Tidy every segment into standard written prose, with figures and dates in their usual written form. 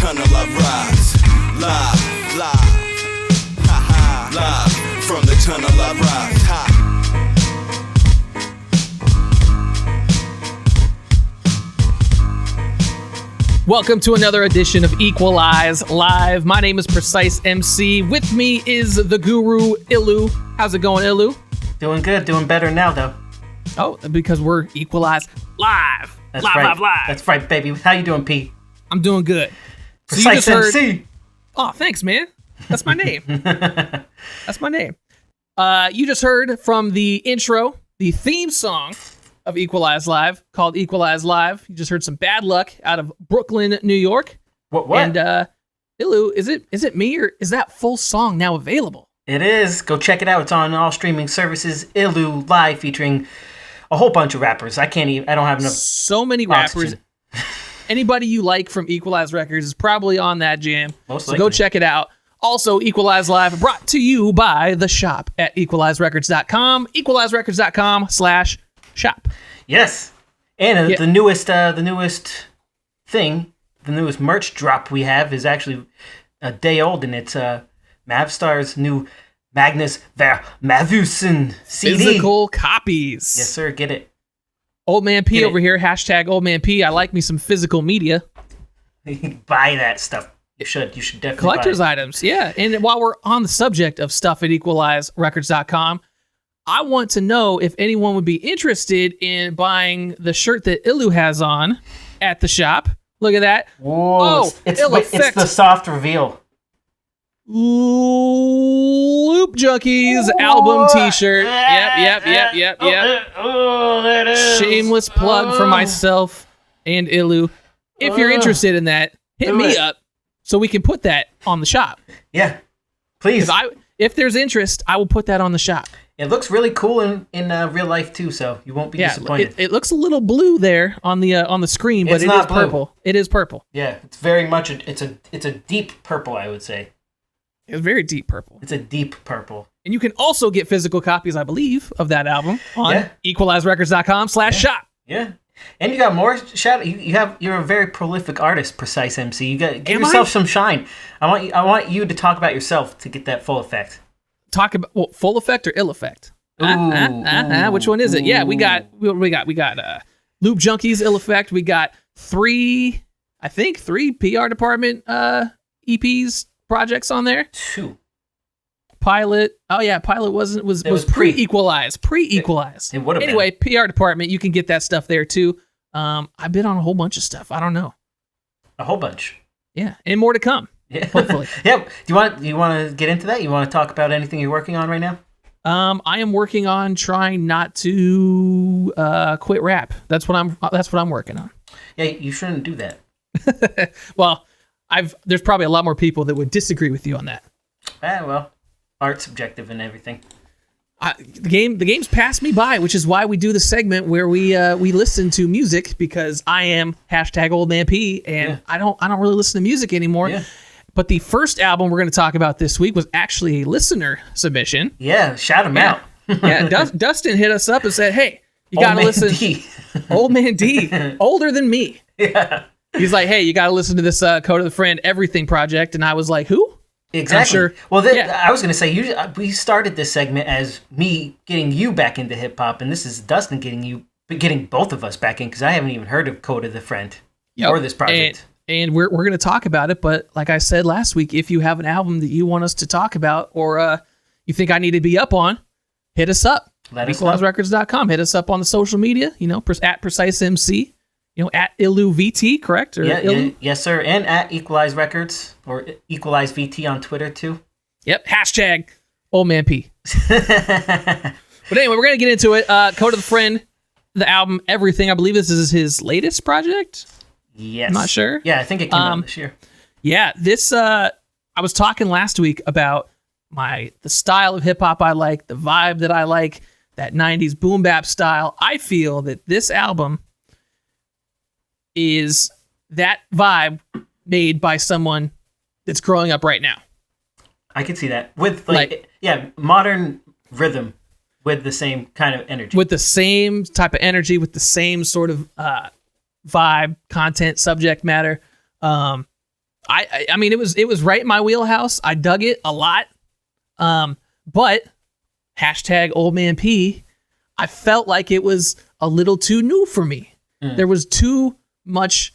tunnel I rise. Live, ha ha, live from the tunnel I rise. Ha. Welcome to another edition of Equalize Live. My name is PreciseMC. With me is the guru, ILLu. How's it going, ILLu? Doing good. Doing better now, though. Oh, because we're Equalize Live. That's live, right. live, live. That's right, baby. How you doing, P? I'm doing good. PreciseMC. Oh, thanks, man. That's my name. That's my name. You just heard from the intro, the theme song of Equalize Live, called Equalize Live. You just heard some Bad Luck out of Brooklyn, New York. What? And ILLu, is it me, or is that full song now available? It is. Go check it out. It's on all streaming services. ILLu Live, featuring a whole bunch of rappers. I don't have enough. So many oxygen. rappers. Anybody you like from Equalize Records is probably on that jam. Most so likely. go check it out. Also, Equalize Live brought to you by the shop at equalizerecords.com. equalizerecords.com/shop. Yes. And the newest merch drop we have is actually a day old, and it's Mavstar's new Magnus Vermavusen CD. Physical copies. Yes, sir. Get it. Old Man P Get over here. Hashtag Old Man P. I like me some physical media. Buy that stuff. You should definitely Collector's buy it. items. Yeah. And while we're on the subject of stuff at equalizerecords.com, I want to know if anyone would be interested in buying the shirt that ILLu has on at the shop. Look at that. Whoa. It's the soft reveal. Loop Junkies album t-shirt. Yep. Oh, that is. Shameless plug for myself and ILLu. If you're interested in that, hit me up so we can put that on the shop. Yeah, please. If there's interest, I will put that on the shop. It looks really cool in real life too, so you won't be disappointed. It looks a little blue there on the screen, but it is purple. It is purple. Yeah, it's very much it's a deep purple, I would say. It's very deep purple. It's a deep purple. And you can also get physical copies, I believe, of that album on equalizerecords.com/shop. Yeah. And you got more you're a very prolific artist, PreciseMC. You got give yourself some shine. I want you to talk about yourself to get that full effect. Talk about full effect or ill effect? Which one is it? Yeah, we got Loop Junkies, ill effect. We got three PR department EPs projects on there. 2 Pilot. Oh yeah, Pilot was pre-Equalize. It would have anyway, been. PR department, you can get that stuff there too. I've been on a whole bunch of stuff. I don't know. A whole bunch. Yeah, and more to come. Yeah. Hopefully. Yeah. Do you want to get into that? You want to talk about anything you're working on right now? I am working on trying not to quit rap. That's what I'm working on. Yeah, you shouldn't do that. Well, there's probably a lot more people that would disagree with you on that. Well, art's subjective and everything. The game's passed me by, which is why we do the segment where we listen to music, because I am #OldManP and I don't really listen to music anymore. Yeah. But the first album we're going to talk about this week was actually a listener submission. Yeah, shout him out. Yeah, Dustin hit us up and said, "Hey, you got to listen." D. Old Man D, older than me. Yeah. He's like, "Hey, you got to listen to this Code of the Friend Everything project," and I was like, "Who?" Exactly. Sure. Well, I was going to say, we started this segment as me getting you back into hip hop, and this is Dustin getting both of us back in, because I haven't even heard of Code of the Friend or this project. And we're going to talk about it, but like I said last week, if you have an album that you want us to talk about, or you think I need to be up on, hit us up. equalizerecords.com. Hit us up on the social media, at PreciseMC, at ILLuVT, correct? Or yes, sir. And at Equalize Records, or Equalize VT on Twitter, too. Yep, #OldManP. But anyway, we're going to get into it. Code of the Friend, the album Everything. I believe this is his latest project. Yes. I'm not sure. Yeah, I think it came out this year. Yeah, this, I was talking last week about the style of hip hop I like, the vibe that I like, that 90s boom bap style. I feel that this album is that vibe made by someone that's growing up right now. I could see that. With modern rhythm with the same kind of energy. With the same type of energy, with the same sort of vibe, content, subject matter. I mean, it was right in my wheelhouse. I dug it a lot. But hashtag old man P, I felt like it was a little too new for me. There was too much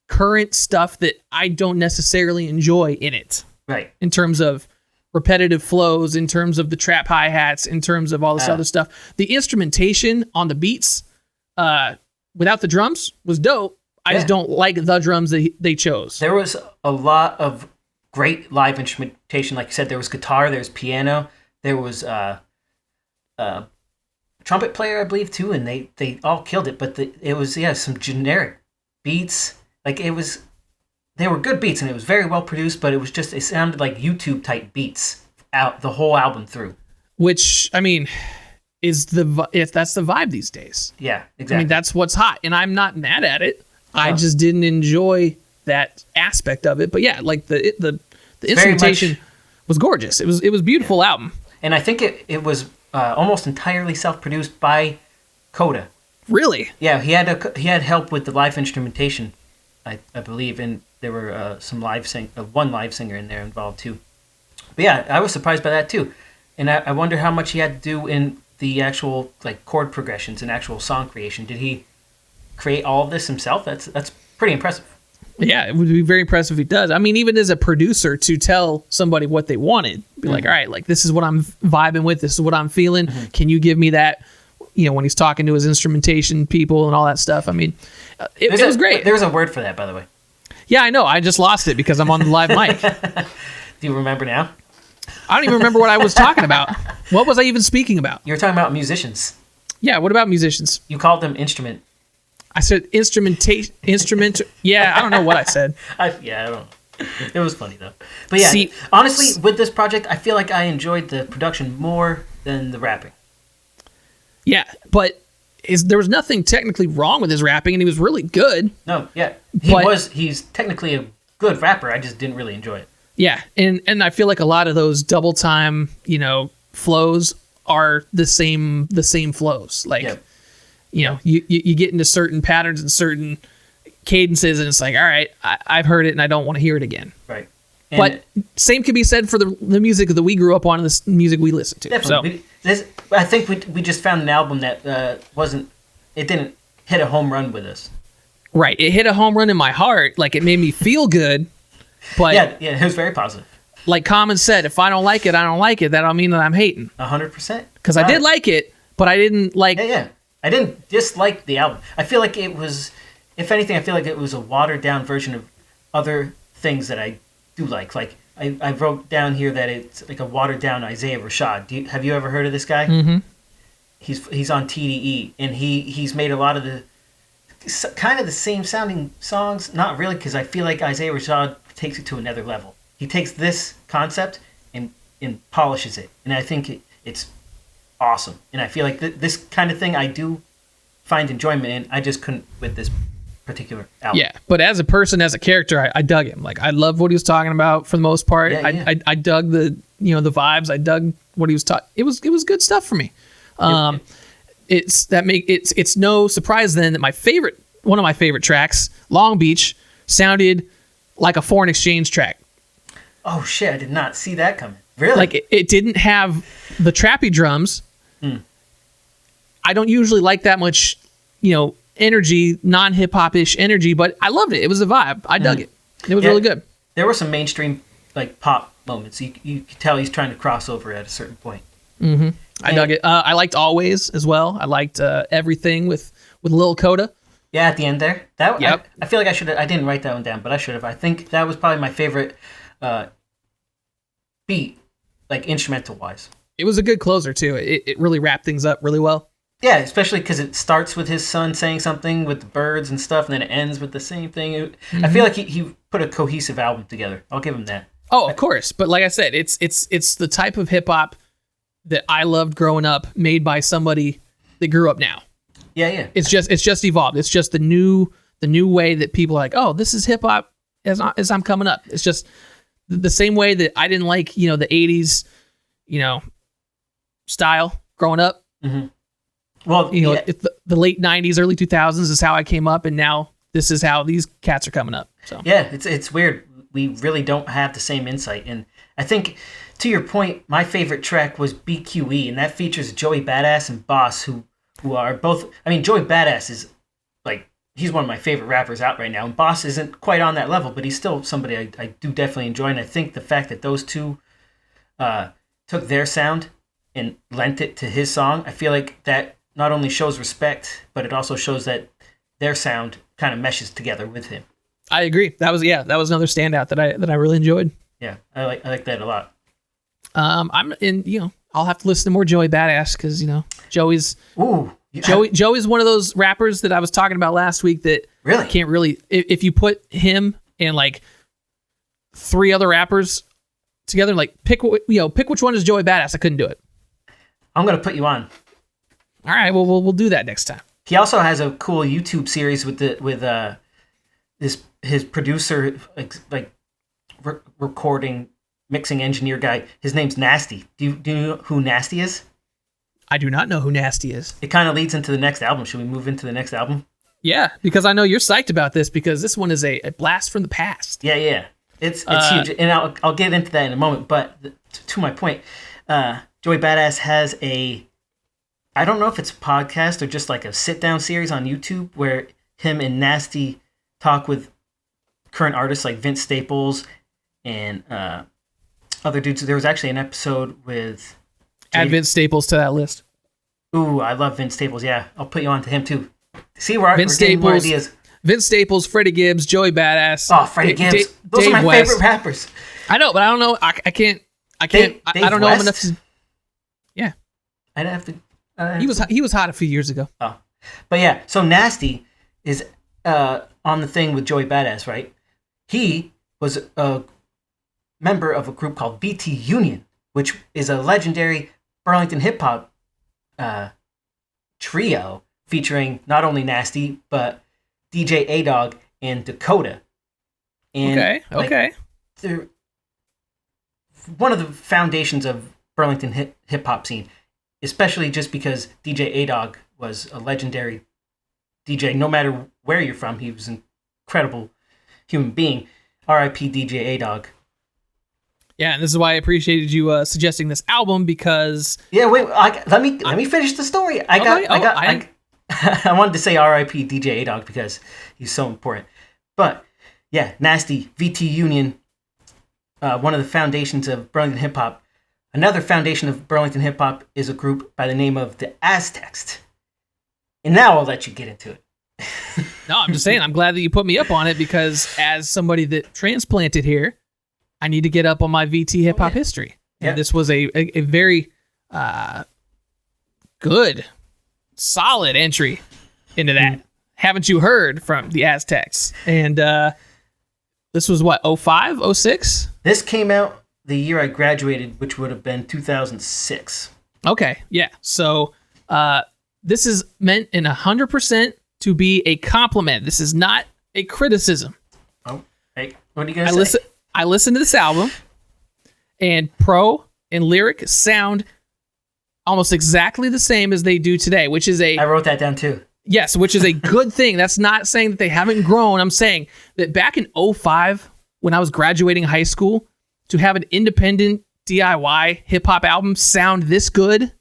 current stuff that I don't necessarily enjoy in it. Right. In terms of repetitive flows, in terms of the trap hi-hats, in terms of all this other stuff. The instrumentation on the beats, without the drums, was dope. I just don't like the drums that they chose. There was a lot of great live instrumentation. Like you said, there was guitar, there was piano, there was trumpet player, I believe, too, and they all killed it. But it was some generic beats. Like they were good beats, and it was very well produced. But it sounded like YouTube type beats out the whole album through. Which, I mean, that's the vibe these days. Yeah, exactly. I mean, that's what's hot, and I'm not mad at it. I just didn't enjoy that aspect of it. But yeah, like the instrumentation was gorgeous. It was a beautiful album. And I think it was almost entirely self-produced by Coda. Really? Yeah, he had help with the live instrumentation, I believe, and there were one live singer in there involved too. But yeah, I was surprised by that too, and I wonder how much he had to do in the actual like chord progressions and actual song creation. Did he create all of this himself? That's pretty impressive. Yeah, it would be very impressive if he does. I mean, even as a producer, to tell somebody what they wanted, be like, all right, like this is what I'm vibing with, this is what I'm feeling. Can you give me that? You know, when he's talking to his instrumentation people and all that stuff. I mean, it was great. There's a word for that, by the way. Yeah, I know. I just lost it because I'm on the live mic. Do you remember now? I don't even remember what I was talking about. What was I even speaking about? You were talking about musicians. Yeah, what about musicians? You called them instrument. I said instrument. Yeah, I don't know what I said. I don't know. It was funny though. But yeah, honestly, with this project, I feel like I enjoyed the production more than the rapping. Yeah, but there was nothing technically wrong with his rapping, and he was really good. No, yeah, he's technically a good rapper. I just didn't really enjoy it. Yeah, and I feel like a lot of those double time, flows are the same flows. Like. Yep. You get into certain patterns and certain cadences, and it's like, all right, I've heard it, and I don't want to hear it again. Right. But same could be said for the music that we grew up on and the music we listened to. Definitely. So. I think we just found an album that it didn't hit a home run with us. Right. It hit a home run in my heart. Like, it made me feel good. But yeah, it was very positive. Like Common said, if I don't like it, I don't like it. That don't mean that I'm hating. 100%. Because I did like it, but I didn't like... Yeah. I didn't dislike the album. I feel like it was, if anything, I feel like it was a watered-down version of other things that I do like. Like, I wrote down here that it's like a watered-down Isaiah Rashad. Have you ever heard of this guy? Mm-hmm. He's on TDE, and he's made a lot of the kind of the same sounding songs. Not really, because I feel like Isaiah Rashad takes it to another level. He takes this concept and polishes it, and I think it's awesome. And I feel like this kind of thing I do find enjoyment in. I just couldn't with this particular album. Yeah, but as a person, as a character, I dug him. Like, I love what he was talking about for the most part. Yeah. I dug the the vibes. I dug what he was talking. It was good stuff for me. It's no surprise then that one of my favorite tracks, Long Beach, sounded like a foreign exchange track. Oh shit! I did not see that coming. Really? Like, it didn't have the trappy drums. I don't usually like that much, energy, non-hip-hop-ish energy, but I loved it. It was a vibe. I dug it. It was really good. There were some mainstream, like, pop moments. You could tell he's trying to cross over at a certain point. Mm-hmm. I dug it. I liked Always as well. I liked Everything with Lil Coda. Yeah, at the end there. Yep. I feel like I should have. I didn't write that one down, but I should have. I think that was probably my favorite beat, like, instrumental-wise. It was a good closer, too. It really wrapped things up really well. Yeah, especially because it starts with his son saying something with the birds and stuff, and then it ends with the same thing. I feel like he put a cohesive album together. I'll give him that. Oh, of course. But like I said, it's the type of hip-hop that I loved growing up, made by somebody that grew up now. Yeah. It's just evolved. It's just the new way that people are like, oh, this is hip-hop as I'm coming up. It's just the same way that I didn't like, the 80s, style growing up. Mm-hmm. Well, the late 90s, early 2000s is how I came up, and now this is how these cats are coming up. So yeah, it's weird. we really don't have the same insight. And I think, to your point, my favorite track was BQE, and that features Joey Badass and Boss, who are both. I mean, Joey Badass is like, he's one of my favorite rappers out right now, and Boss isn't quite on that level, but he's still somebody I do definitely enjoy. And I think the fact that those two took their sound and lent it to his song, I feel like that not only shows respect, but it also shows that their sound kind of meshes together with him. I agree. That was another standout that I really enjoyed. Yeah, I like that a lot. I'll have to listen to more Joey Badass because Joey's Joey's one of those rappers that I was talking about last week that really can't really, if you put him and like three other rappers together, like pick which one is Joey Badass. I couldn't do it. I'm gonna put you on. All right, well we'll do that next time. He also has a cool YouTube series with his producer, recording, mixing engineer guy. His name's Nasty. Do you know who Nasty is? I do not know who Nasty is. It kind of leads into the next album. Should we move into the next album? Yeah, because I know you're psyched about this because this one is a blast from the past. Yeah. It's huge, and I'll get into that in a moment. But to my point, Joey Badass has I don't know if it's a podcast or just like a sit-down series on YouTube where him and Nasty talk with current artists like Vince Staples and other dudes. There was actually an episode with... Add Vince Staples to that list. Ooh, I love Vince Staples, yeah. I'll put you on to him too. See, we're getting more ideas. Vince Staples, Freddie Gibbs, Joey Badass. Oh, Freddie Gibbs. Those Dave are my West. favorite rappers. I know, but I don't know. I can't. I don't know him enough to... Yeah. I'd have to... He was hot a few years ago. Oh, but yeah. So Nasty is on the thing with Joey Badass, right? He was a member of a group called VT Union, which is a legendary Burlington hip hop trio featuring not only Nasty but DJ A-Dog and Dakota. And okay. They're one of the foundations of Burlington hip hop scene. Especially just because DJ A-Dog was a legendary DJ. No matter where you're from, he was an incredible human being. R.I.P. DJ A-Dog. Yeah, and this is why I appreciated you suggesting this album because... Yeah, wait, let me finish the story. I wanted to say R.I.P. DJ A-Dog because he's so important. But, yeah, Nasty, VT Union, one of the foundations of Burlington hip-hop. Another foundation of Burlington hip-hop is a group by the name of the Aztecs. And now I'll let you get into it. No, I'm just saying, I'm glad that you put me up on it because as somebody that transplanted here, I need to get up on my VT hip-hop history. And this was a very good, solid entry into that. Haven't you heard from the Aztecs? And this was what, 05, 06? This came out the year I graduated, which would have been 2006. Okay, yeah. So this is meant in 100% to be a compliment. This is not a criticism. Oh, hey, what are you gonna say? I listened to this album, and Pro and Lyric sound almost exactly the same as they do today, which is I wrote that down too. Yes, which is a good thing. That's not saying that they haven't grown. I'm saying that back in 05, when I was graduating high school, to have an independent DIY hip-hop album sound this good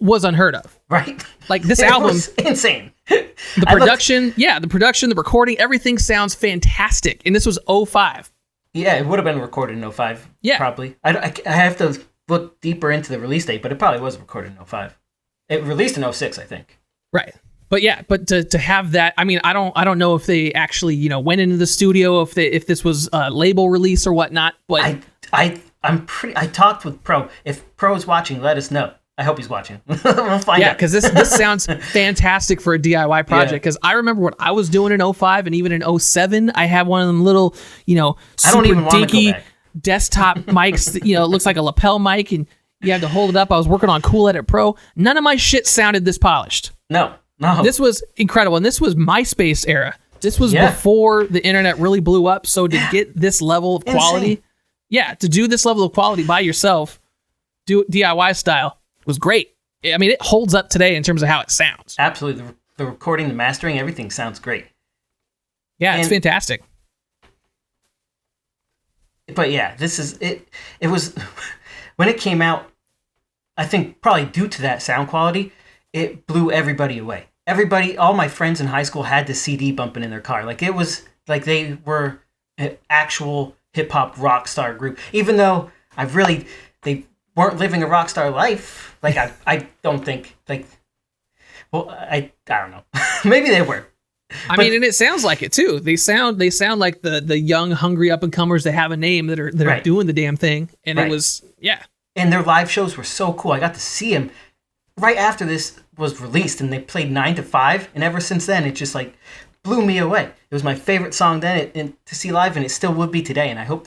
was unheard of. Right. Like this album... was insane. The production, the recording, everything sounds fantastic. And this was 05. Yeah, it would have been recorded in 05. Yeah. Probably. I have to look deeper into the release date, but it probably was recorded in 05. It released in 06, I think. Right. But yeah, but to have that, I mean, I don't know if they actually, went into the studio, if this was a label release or whatnot, but... I talked with Pro. If Pro's watching, let us know. I hope he's watching. We'll find out. Yeah, because this sounds fantastic for a DIY project. Because I remember what I was doing in 05 and even in 07, I had one of them little, super dinky desktop mics. That, it looks like a lapel mic, and you had to hold it up. I was working on Cool Edit Pro. None of my shit sounded this polished. No. This was incredible, and this was MySpace era. This was before the internet really blew up. So to get this level of quality, to do this level of quality by yourself, do it DIY style, was great. I mean, it holds up today in terms of how it sounds. Absolutely. The recording, the mastering, everything sounds great. Yeah, it's fantastic. But yeah, this is it. It was when it came out. I think probably due to that sound quality, it blew everybody away. Everybody, all my friends in high school had the CD bumping in their car. Like it was like they were an actual hip hop rock star group. Even though they weren't living a rock star life. Like I don't think like. Well, I don't know. Maybe they were. I mean, and it sounds like it too. They sound like the young, hungry up and comers that have a name that are right. doing the damn thing. And right. It was And their live shows were so cool. I got to see them right after this was released, and they played 9 to 5. And ever since then, it just like blew me away. It was my favorite song then to see live, and it still would be today. And I hope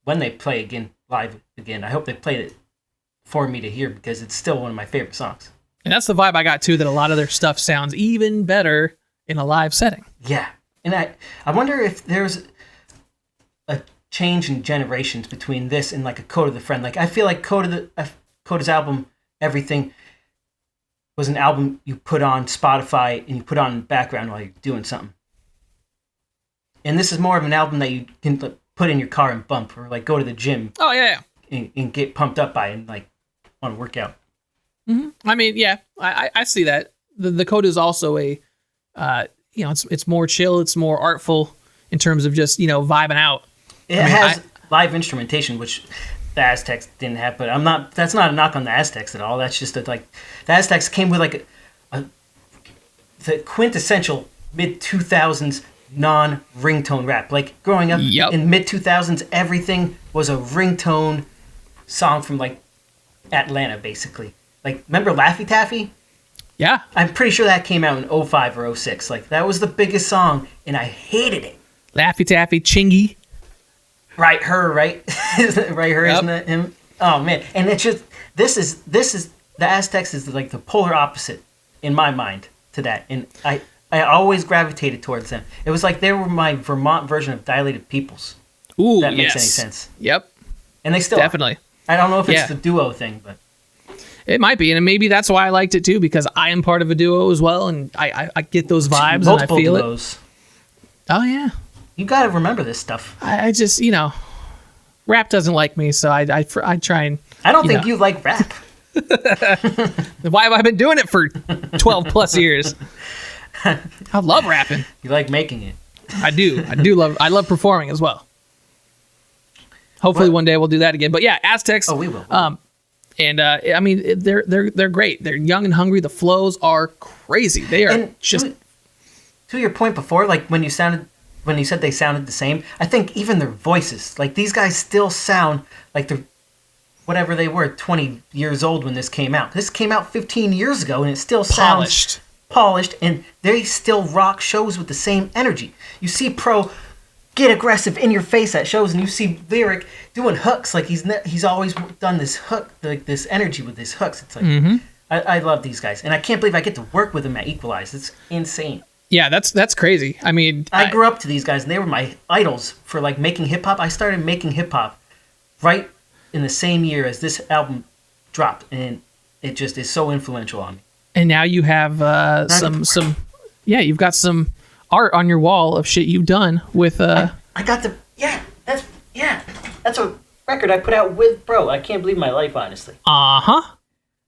when they play live again, I hope they played it for me to hear because it's still one of my favorite songs. And that's the vibe I got too, that a lot of their stuff sounds even better in a live setting. Yeah. And I wonder if there's a change in generations between this and like a Code of the Friend. Like I feel like Coda's album, Everything, was an album you put on Spotify and you put on in the background while you're doing something. And this is more of an album that you can put in your car and bump, or like go to the gym. Oh yeah. And get pumped up by and like want to work out. Mm-hmm. I mean, yeah, I see that. The Coda is also it's more chill, it's more artful in terms of just, vibing out. It has live instrumentation, which the Aztecs didn't have, but that's not a knock on the Aztecs at all. That's just that like the Aztecs came with like the quintessential mid-2000s non-ringtone rap. Like growing up in mid-2000s, everything was a ringtone song from like Atlanta, basically. Like, remember Laffy Taffy? Yeah. I'm pretty sure that came out in 05 or 06. Like, that was the biggest song, and I hated it. Laffy Taffy, Chingy. Right, her, right? Right, her, isn't it him? Oh, man. And it's just, this is, the Aztecs is like the polar opposite in my mind to that. And I always gravitated towards them. It was like they were my Vermont version of Dilated Peoples. Ooh, if that makes any sense. Yep. And they still definitely are. I don't know if it's the duo thing, but. It might be, and maybe that's why I liked it too, because I am part of a duo as well, and I get those vibes and I feel duos. It. Oh yeah, you got to remember this stuff. I just rap doesn't like me, so I try and. I don't think you like rap. Why have I been doing it for 12 plus years? I love rapping. You like making it. I do love performing as well. Hopefully one day we'll do that again. But yeah, Aztecs. Oh, we will. And I mean, they're great. They're young and hungry. The flows are crazy. They are just. To your point before, like when you said they sounded the same, I think even their voices, like these guys still sound like they're whatever they were 20 years old when this came out. This came out 15 years ago, and it still sounds polished, and they still rock shows with the same energy. You see Pro get aggressive in your face at shows, and you see Lyric doing hooks like he's always done this hook, like this energy with his hooks. It's like I love these guys, and I can't believe I get to work with them at Equalize. It's insane. Yeah, that's crazy. I mean, I grew up to these guys, and they were my idols for like making hip hop. I started making hip hop right in the same year as this album dropped, and it just is so influential on me. And now you have you've got some art on your wall of shit you've done with I got that's a record I put out with Bro. I can't believe my life, honestly.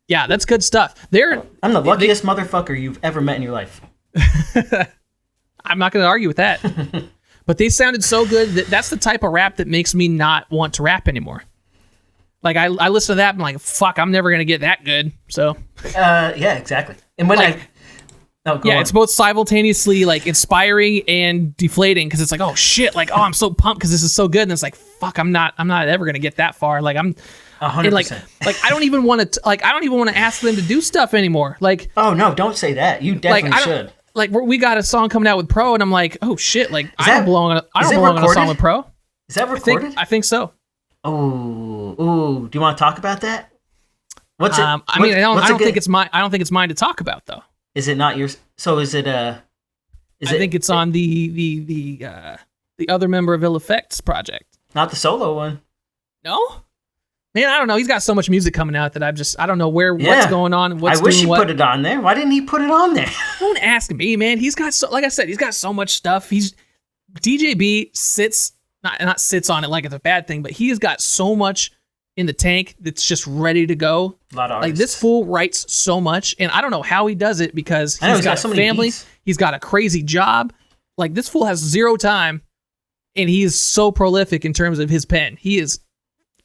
Yeah, that's good stuff. I'm the luckiest motherfucker you've ever met in your life. I'm not going to argue with that. But they sounded so good that's the type of rap that makes me not want to rap anymore. Like I listen to that, I'm like, fuck, I'm never going to get that good. So yeah, exactly. And when it's both simultaneously like inspiring and deflating, because it's like, oh shit, like, oh, I'm so pumped because this is so good, and it's like, fuck, I'm not ever gonna get that far. Like I'm 100%. Like I don't even want to ask them to do stuff anymore. Like, oh no, don't say that. You definitely should. Like we got a song coming out with Pro, and I'm like, oh shit, like I don't belong on a song with Pro. Is that recorded? I think so. Oh, do you want to talk about that? What's it? I don't think it's mine to talk about though. Is it not yours? So is it I think it's on the other member of Ill Effect's project. Not the solo one. No? Man, I don't know. He's got so much music coming out that I don't know what's going on. I wish he put it on there. Why didn't he put it on there? Don't ask me, man. He's got like I said, he's got so much stuff. DJB sits not sits on it like it's a bad thing, but he has got so much in the tank that's just ready to go. A lot of like artists. this fool writes so much, and I don't know how he does it because he's got so a many family, beats. he's got a crazy job. Like this fool has zero time, and he is so prolific in terms of his pen. He is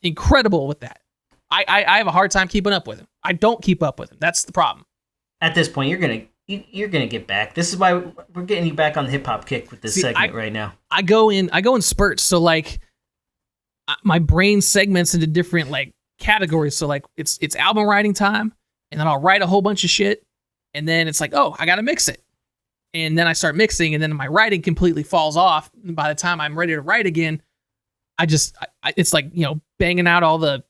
incredible with that. I have a hard time keeping up with him. I don't keep up with him. That's the problem. At this point, you're gonna get back. This is why we're getting you back on the hip hop kick with this segment right now. I go in spurts. So like my brain segments into different like categories. So like it's album writing time, and then I'll write a whole bunch of shit, and then it's like, oh, I gotta mix it. And then I start mixing, and then my writing completely falls off. And by the time I'm ready to write again, it's like, banging out all the,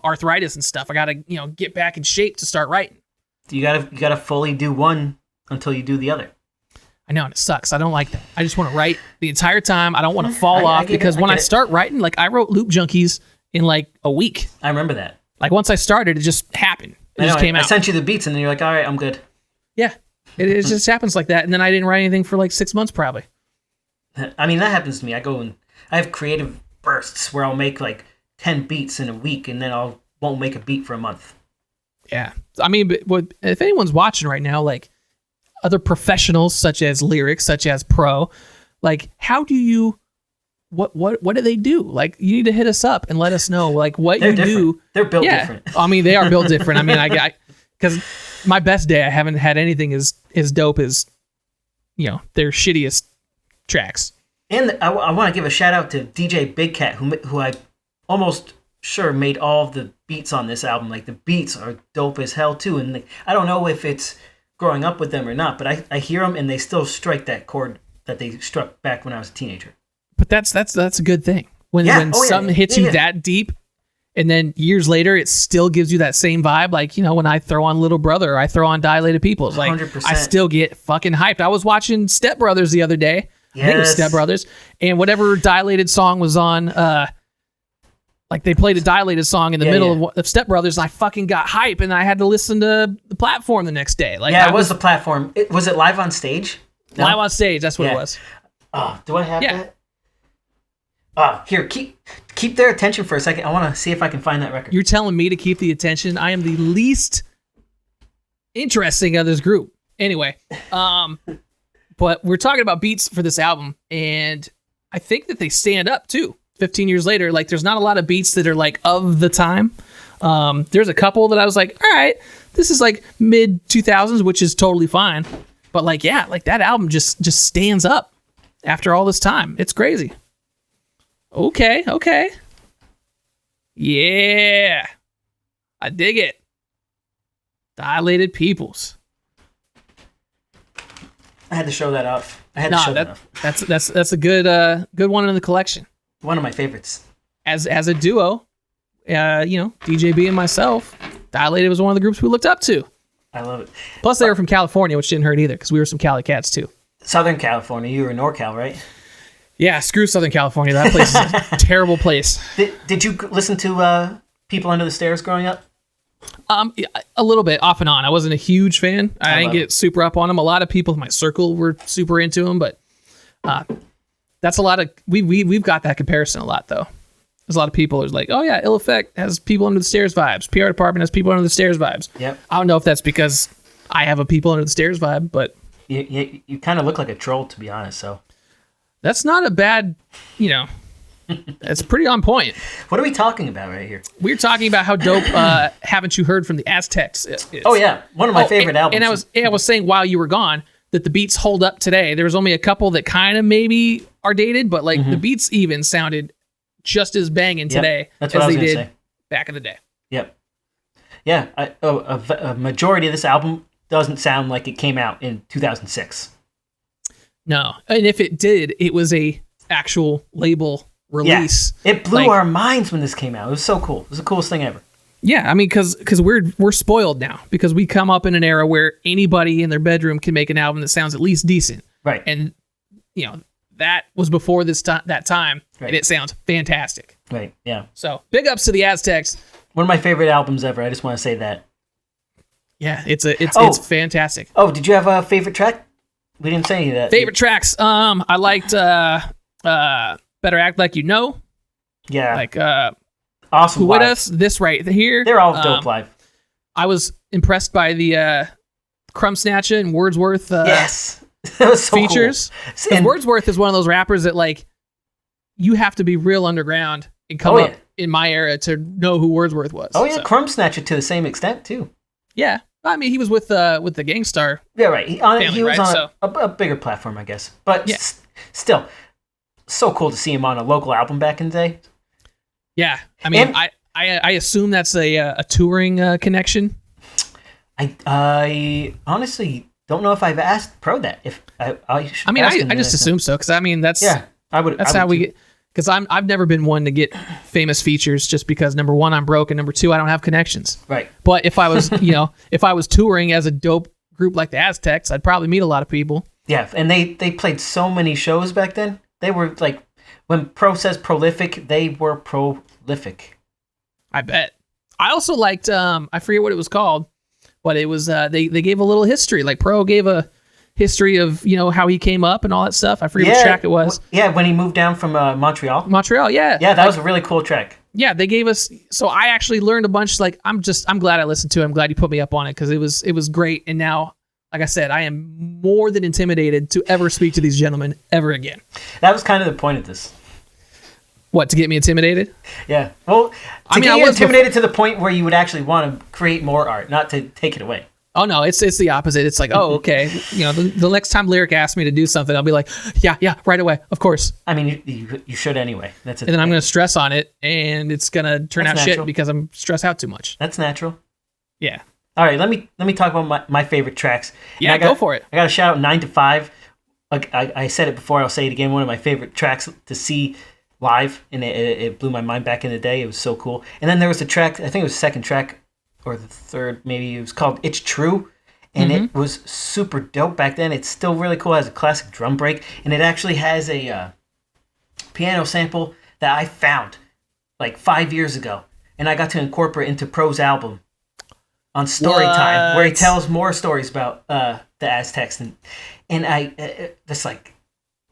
arthritis and stuff. I got to, get back in shape to start writing. You gotta fully do one until you do the other. I know, and it sucks. I don't like that. I just want to write the entire time. I don't want to fall off because when I start writing, like I wrote Loop Junkies in like a week. I remember that. Like once I started, it just happened. It just came out. I sent you the beats and then you're like, all right, I'm good. Yeah. It just happens like that. And then I didn't write anything for like 6 months probably. I mean, that happens to me. I have creative bursts where I'll make like 10 beats in a week and then won't make a beat for a month. Yeah. I mean, but if anyone's watching right now, like other professionals such as Lyrics, such as Pro, like how do you, what do they do? Like you need to hit us up and let us know like what They're you different. do. They're built different. I mean, they are built different. I mean, because my best day, I haven't had anything as dope as, their shittiest tracks. And I want to give a shout out to DJ Big Cat, who I almost sure made all of the beats on this album. Like the beats are dope as hell too. And I don't know if it's growing up with them or not, but I hear them and they still strike that chord that they struck back when I was a teenager. But that's a good thing. When something hits you that deep, and then years later, it still gives you that same vibe. Like, when I throw on Little Brother, or I throw on Dilated Peoples, like 100%. I still get fucking hyped. I was watching Step Brothers the other day. Yes. I think it was Step Brothers, and whatever Dilated song was on, like they played a Dilated song in the middle of Step Brothers. I fucking got hype, and I had to listen to the Platform the next day. Like, it was the Platform. Was it live on stage? No? Live on stage. That's what it was. Oh, do I have that? Here, keep their attention for a second. I want to see if I can find that record. You're telling me to keep the attention? I am the least interesting of this group. Anyway, but we're talking about beats for this album, and I think that they stand up too. 15 years later, like there's not a lot of beats that are like of the time. There's a couple that I was like, all right, this is like mid 2000s, which is totally fine. But like, yeah, like that album just stands up after all this time. It's crazy. Okay. Yeah. I dig it. Dilated Peoples. I had to show that off. That's a good one in the collection. One of my favorites. As a duo, DJ B and myself, Dilated was one of the groups we looked up to. I love it. Plus, they were from California, which didn't hurt either, because we were some Cali cats too. Southern California. You were NorCal, right? Yeah, screw Southern California. That place is a terrible place. Did you listen to People Under the Stairs growing up? A little bit, off and on. I wasn't a huge fan. I didn't get super up on them. A lot of people in my circle were super into them, but that's a lot of we've got that comparison a lot though. There's a lot of people who's like, oh yeah, Ill Effect has People Under the Stairs vibes. PR Department has People Under the Stairs vibes. Yep. I don't know if that's because I have a People Under the Stairs vibe, but you kind of look like a troll, to be honest. So that's not a bad, it's pretty on point. What are we talking about right here? We're talking about how dope Haven't You Heard from the Aztecs is. Oh yeah, one of my favorite albums. And I was saying while you were gone that the beats hold up today. There was only a couple that kind of maybe are dated, but like the beats even sounded just as banging today as they did back in the day. Yep. Yeah, a majority of this album doesn't sound like it came out in 2006. No, and if it did, it was a actual label release. Yeah. It blew our minds when this came out. It was so cool. It was the coolest thing ever. Yeah, I mean, because we're spoiled now because we come up in an era where anybody in their bedroom can make an album that sounds at least decent. Right. And that was before that time, right. And it sounds fantastic. Right. Yeah. So big ups to the Aztecs. One of my favorite albums ever. I just want to say that. Yeah, it's fantastic. Oh, did you have a favorite track? We didn't say any of that. Favorite tracks. I liked Best Better Act Like You Know. Yeah. Like awesome. Who With Us, this right here. They're all dope live. I was impressed by the Crumb Snatcher and Wordsworth yes. That was so features. Cool. And Wordsworth is one of those rappers that like you have to be real underground and come up in my era to know who Wordsworth was. Oh yeah, so. Crumb Snatcher to the same extent too. Yeah. I mean, he was with the Gangstar. Yeah, right. He was right? on a bigger platform, I guess. But still, so cool to see him on a local album back in the day. Yeah, I mean, I assume that's a touring connection. I honestly don't know if I've asked Pro that. If I just assume so because I mean that's I would. That's how we get. Because I've never been one to get famous features just because number one I'm broke and number two I don't have connections. Right. But if I was if I was touring as a dope group like the Aztecs, I'd probably meet a lot of people. Yeah, and they played so many shows back then. They were like, when Pro says prolific, they were prolific. I bet. I also liked I forget what it was called, but it was they gave a little history. Like Pro gave a history of how he came up and all that stuff. I forget which track it was. Yeah, when he moved down from Montreal. Yeah. Yeah, that was a really cool track. Yeah, they gave us. So I actually learned a bunch. Like I'm glad I listened to it. I'm glad you put me up on it because it was great. And now, like I said, I am more than intimidated to ever speak to these gentlemen ever again. That was kind of the point of this. What, to get me intimidated? Yeah. Well, I was intimidated to the point where you would actually want to create more art, not to take it away. Oh no, it's the opposite. It's like, oh, okay. The next time Lyric asks me to do something, I'll be like, yeah, right away, of course. I mean, you should anyway. That's it. And then I'm going to stress on it, and it's going to turn out shit because I'm stressed out too much. That's natural. Yeah. All right, let me talk about my favorite tracks. Yeah, go for it. I got to shout out 9 to 5. Like I said it before, I'll say it again. One of my favorite tracks to see live, and it blew my mind back in the day. It was so cool. And then there was a track, I think it was the second track or the third, maybe. It was called It's True, and it was super dope back then. It's still really cool. It has a classic drum break, and it actually has a piano sample that I found like 5 years ago, and I got to incorporate into Pro's album on Storytime, where he tells more stories about the Aztecs, and I just like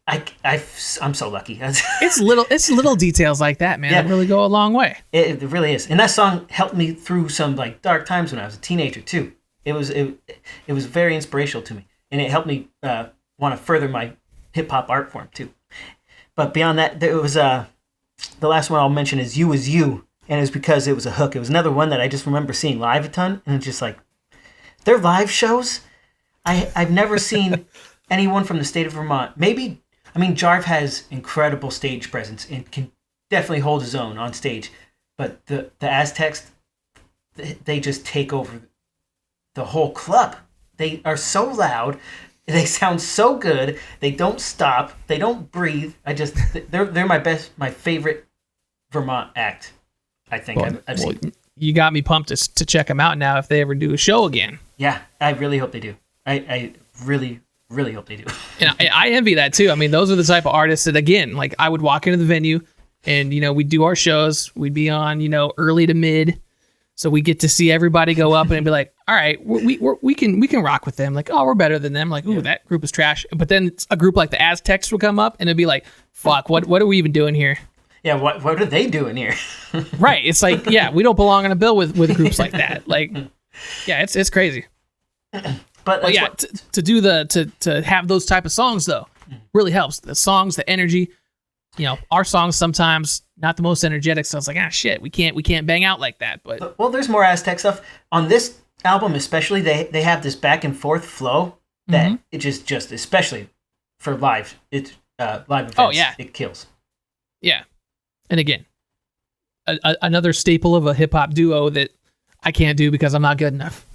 I'm so lucky. It's little details like that, man, that really go a long way. It really is, and that song helped me through some like dark times when I was a teenager too. It was very inspirational to me, and it helped me want to further my hip hop art form too. But beyond that, there was the last one I'll mention is "You Is You." And it was because it was a hook. It was another one that I just remember seeing live a ton. And it's just like, their live shows, I've never seen anyone from the state of Vermont. Maybe, I mean, Jarv has incredible stage presence and can definitely hold his own on stage. But the Aztecs, they just take over the whole club. They are so loud. They sound so good. They don't stop. They don't breathe. They're my favorite Vermont act. I think I've seen. You got me pumped to check them out now if they ever do a show again. Yeah, I really hope they do. I really, really hope they do. And I envy that too. I mean, those are the type of artists that, again, like I would walk into the venue and, we'd do our shows. We'd be on, early to mid. So we get to see everybody go up and be like, all right, we can rock with them. Like, oh, we're better than them. Like, ooh, that group is trash. But then a group like the Aztecs would come up and it'd be like, fuck, what are we even doing here? Yeah, what are they doing here? Right. It's like, yeah, we don't belong on a bill with groups like that. Like, yeah, it's crazy. But yeah, to have those type of songs though really helps. The songs, the energy. Our songs sometimes not the most energetic. So it's like, shit, we can't bang out like that. But well, there's more Aztec stuff on this album, especially. They have this back and forth flow that it just especially for live. It's live events. Oh yeah, it kills. Yeah. And again, another staple of a hip hop duo that I can't do because I'm not good enough.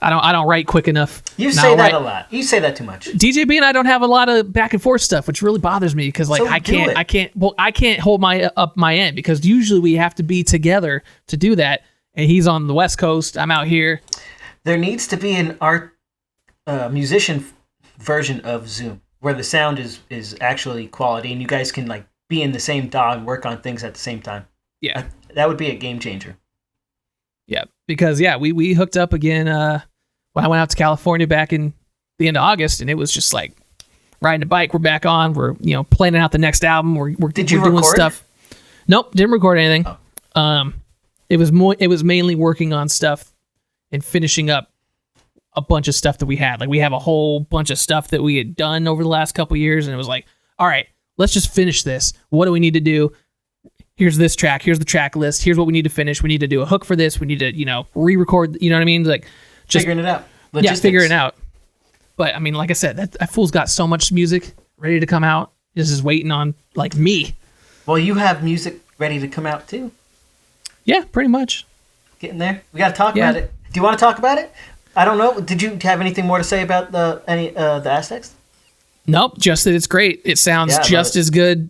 I don't write quick enough. You say that a lot. You say that too much. DJB and I don't have a lot of back and forth stuff, which really bothers me because like I can't hold my end because usually we have to be together to do that. And he's on the West Coast. I'm out here. There needs to be an art musician version of Zoom where the sound is actually quality and you guys can like be in the same DAW and work on things at the same time. Yeah. That would be a game changer. Yeah, because we hooked up again when I went out to California back in the end of August, and it was just like riding a bike. We're back on. We're planning out the next album. We're doing record? stuff. Nope, didn't record anything. Oh. It was mainly working on stuff and finishing up a bunch of stuff that we had. Like, we have a whole bunch of stuff that we had done over the last couple of years, and it was like, all right, let's just finish this. What do we need to do? Here's this track. Here's the track list. Here's what we need to finish. We need to do a hook for this. We need to, re-record. You know what I mean? Like, just figuring it out. Yeah, figuring it out. But I mean, like I said, that fool's got so much music ready to come out. This is waiting on like me. Well, you have music ready to come out too. Yeah, pretty much. Getting there. We got to talk about it. Do you want to talk about it? I don't know. Did you have anything more to say about the Aztecs? Nope, just that it's great. It sounds just as good.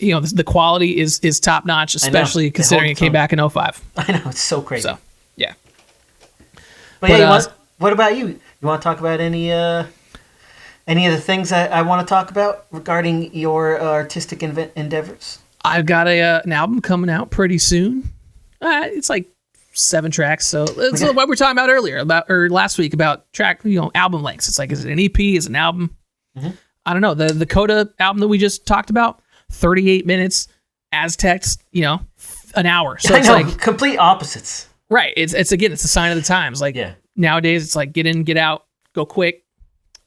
The quality is top notch, especially considering it came back in 05. I know, it's so crazy. So, yeah. But what about you? You want to talk about any of the things that I want to talk about regarding your artistic endeavors? I've got an album coming out pretty soon. It's like 7 tracks. So it's what we were talking about earlier or last week about album lengths. It's like, is it an EP? Is it an album? Mm-hmm. I don't know. The Coda album that we just talked about, 38 minutes. Aztecs, an hour. So it's like complete opposites. Right. It's a sign of the times. Like nowadays, it's like get in, get out, go quick.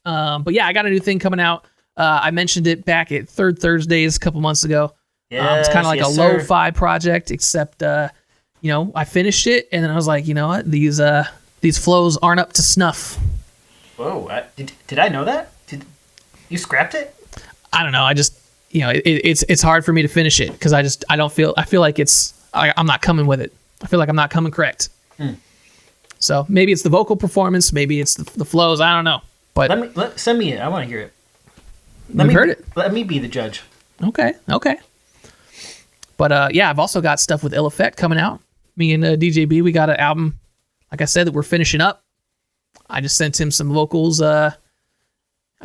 But yeah, I got a new thing coming out. I mentioned it back at Third Thursdays a couple months ago. It's kind of like a lo-fi project, except I finished it and then I was like, you know what, these flows aren't up to snuff. Whoa! Did I know that? Did you scrapped it? I don't know. I just it's hard for me to finish it because I feel like I'm not coming with it. I feel like I'm not coming correct. So maybe it's the vocal performance, maybe it's the flows. I don't know. But send me it. I want to hear it. Heard it. Let me be the judge. Okay. But I've also got stuff with Ill Effect coming out. Me and DJB, we got an album, like I said, that we're finishing up. I just sent him some vocals, I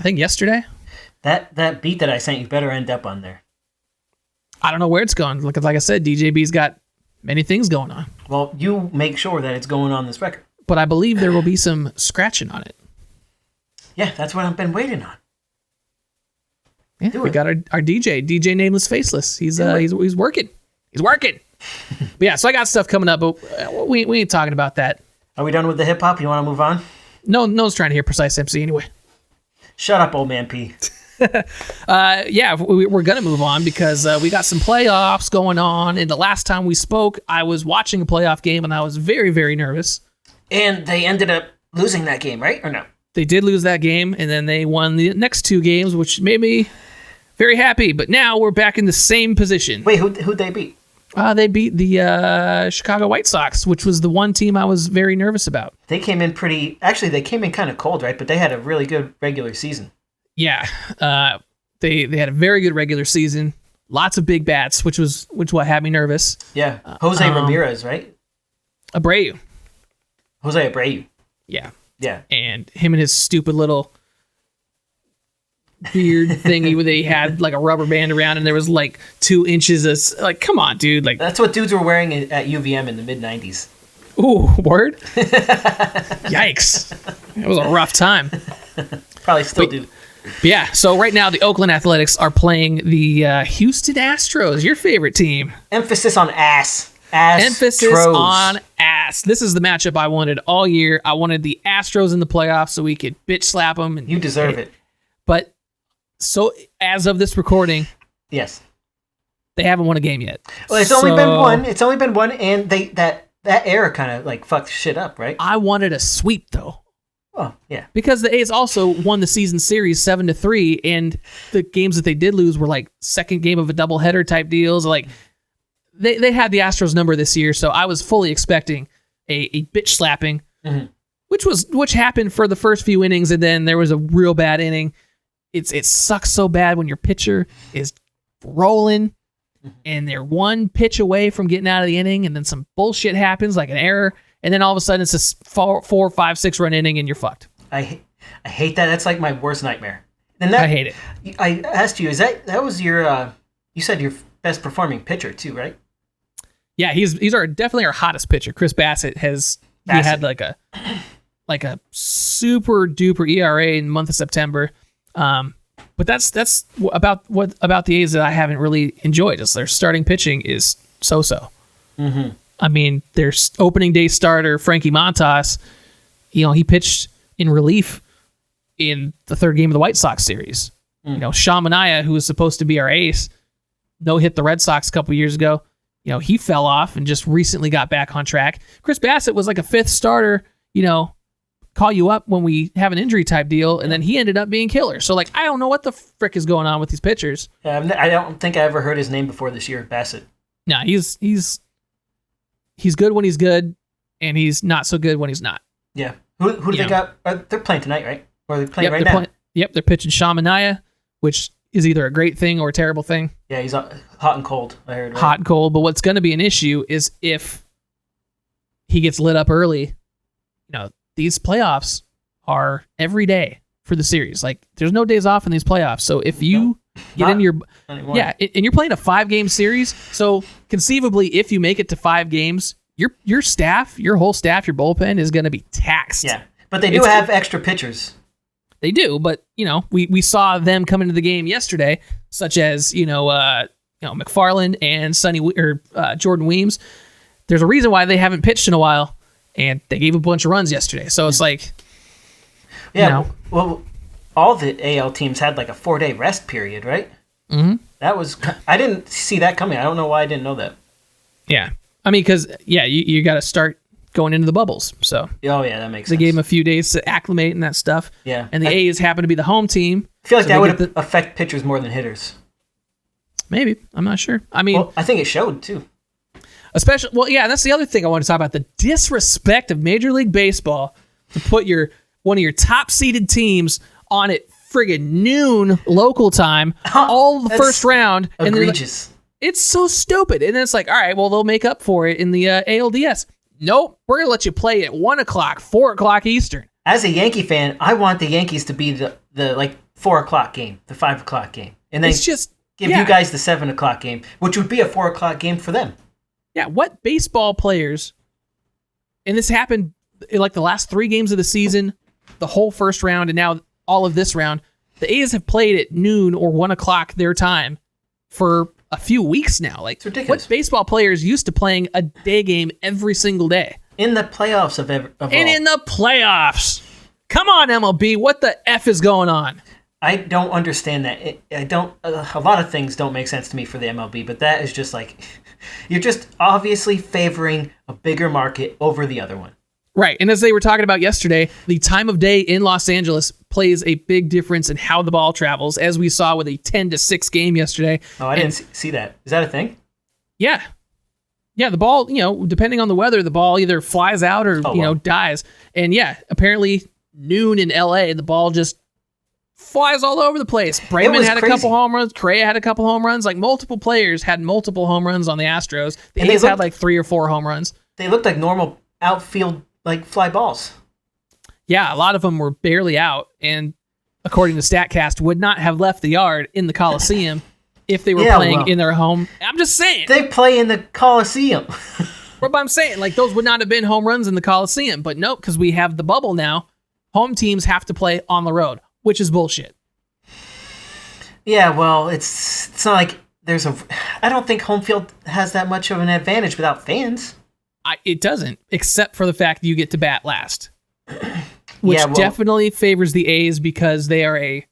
think yesterday. That beat that I sent you better end up on there. I don't know where it's going. Like I said, DJB's got many things going on. Well, you make sure that it's going on this record. But I believe there will be some scratching on it. Yeah, that's what I've been waiting on. Yeah, we got our DJ Nameless Faceless. He's working. He's working. But yeah, so I got stuff coming up, but we ain't talking about that. Are we done with the hip hop? You want to move on? No one's trying to hear Precise MC anyway. Shut up, old man P. We're gonna move on because we got some playoffs going on. And the last time we spoke, I was watching a playoff game and I was very, very nervous. And they ended up losing that game, right? Or no? They did lose that game, and then they won the next 2 games, which made me very happy. But now we're back in the same position. Wait, who'd they beat? They beat the Chicago White Sox, which was the one team I was very nervous about. They came in they came in kind of cold, right? But they had a really good regular season. Yeah. They had a very good regular season. Lots of big bats, which what had me nervous. Yeah. Jose Ramirez, right? Abreu. Jose Abreu. Yeah. Yeah. And him and his stupid little beard thingy where they had like a rubber band around and there was like 2 inches of like, come on, dude. Like, that's what dudes were wearing at UVM in the mid-90s. Ooh, word? Yikes. It was a rough time. Probably still do. But yeah, so right now the Oakland Athletics are playing the Houston Astros, your favorite team. Emphasis on ass. Emphasis on ass. This is the matchup I wanted all year. I wanted the Astros in the playoffs so we could bitch slap them. And you deserve it. But so as of this recording, yes, they haven't won a game yet. Well, it's only been one. It's only been one, and that era kind of like fucked shit up, right? I wanted a sweep though. Oh yeah, because the A's also won the season series 7-3, and the games that they did lose were like second game of a doubleheader type deals, like. They had the Astros number this year, so I was fully expecting a bitch slapping, which happened for the first few innings, and then there was a real bad inning. It sucks so bad when your pitcher is rolling, and they're one pitch away from getting out of the inning, and then some bullshit happens, like an error, and then all of a sudden it's a 4, 5, 6 run inning, and you're fucked. I hate that. That's like my worst nightmare. And I hate it. I asked you, that was your you said your best performing pitcher too, right? Yeah, he's definitely our hottest pitcher. Chris Bassett he had like a super duper ERA in the month of September. But that's about what about the A's that I haven't really enjoyed is their starting pitching is so-so. Mm-hmm. I mean, their opening day starter Frankie Montas, he pitched in relief in the third game of the White Sox series. Sean Manaea, who was supposed to be our ace, no-hit the Red Sox a couple years ago. He fell off and just recently got back on track. Chris Bassett was like a fifth starter, call you up when we have an injury type deal, and then he ended up being killer. So, I don't know what the frick is going on with these pitchers. Yeah, I don't think I ever heard his name before this year, Bassett. No, he's good when he's good, and he's not so good when he's not. Yeah. Who do they got? They're playing tonight, right? Or are they playing right now? They're pitching Sean Manaea, which is either a great thing or a terrible thing. Yeah, he's hot and cold, I heard. Right? Hot and cold, but what's going to be an issue is if he gets lit up early. These playoffs are every day for the series. There's no days off in these playoffs. So if you get into your... Yeah, and you're playing a 5-game series, so conceivably, if you make it to 5 games, your staff, your whole staff, your bullpen is going to be taxed. Yeah, but they do have extra pitchers. They do, but we saw them come into the game yesterday, such as McFarland and Jordan Weems. There's a reason why they haven't pitched in a while, and they gave a bunch of runs yesterday. So it's well, all the AL teams had a 4-day rest period, right? Mm-hmm. I didn't see that coming. I don't know why I didn't know that. Yeah, I mean, because you got to start going into the bubbles. So that makes sense. They gave them a few days to acclimate and that stuff. Yeah, and the A's happen to be the home team. I feel like that would affect pitchers more than hitters. Maybe, I'm not sure. I mean, I think it showed too. Especially, that's the other thing I want to talk about: the disrespect of Major League Baseball to put one of your top seeded teams on at friggin' noon local time, all the first round, egregious. And it's so stupid. And then it's all right, well, they'll make up for it in the ALDS. Nope, we're gonna let you play at 1 o'clock, 4 o'clock Eastern. As a Yankee fan, I want the Yankees to be the 4 o'clock game, the 5 o'clock game, and then give you guys the 7 o'clock game, which would be a 4 o'clock game for them. Yeah, what baseball players, and this happened in the last 3 games of the season, the whole first round, and now all of this round, the A's have played at noon or 1 o'clock their time for a few weeks now. It's ridiculous. What baseball players used to playing a day game every single day? In the playoffs in the playoffs. Come on, MLB, what the F is going on? I don't understand that. A lot of things don't make sense to me for the MLB, but that is just you're just obviously favoring a bigger market over the other one. Right. And as they were talking about yesterday, the time of day in Los Angeles plays a big difference in how the ball travels, as we saw with a 10-6 game yesterday. Oh, I didn't see that. Is that a thing? Yeah. Yeah, the ball, depending on the weather, the ball either flies out or, dies. And apparently noon in LA, the ball just flies all over the place. Bregman had a couple home runs. Correa had a couple home runs. Multiple players had multiple home runs on the Astros. The A's had 3 or 4 home runs. They looked like normal outfield, fly balls. Yeah, a lot of them were barely out. And according to StatCast, would not have left the yard in the Coliseum if they were playing in their home. I'm just saying. They play in the Coliseum. But I'm saying, those would not have been home runs in the Coliseum. But nope, because we have the bubble now. Home teams have to play on the road, which is bullshit. Yeah, well, it's not like there's I don't think home field has that much of an advantage without fans. It doesn't, except for the fact that you get to bat last. Which definitely favors the A's because they are a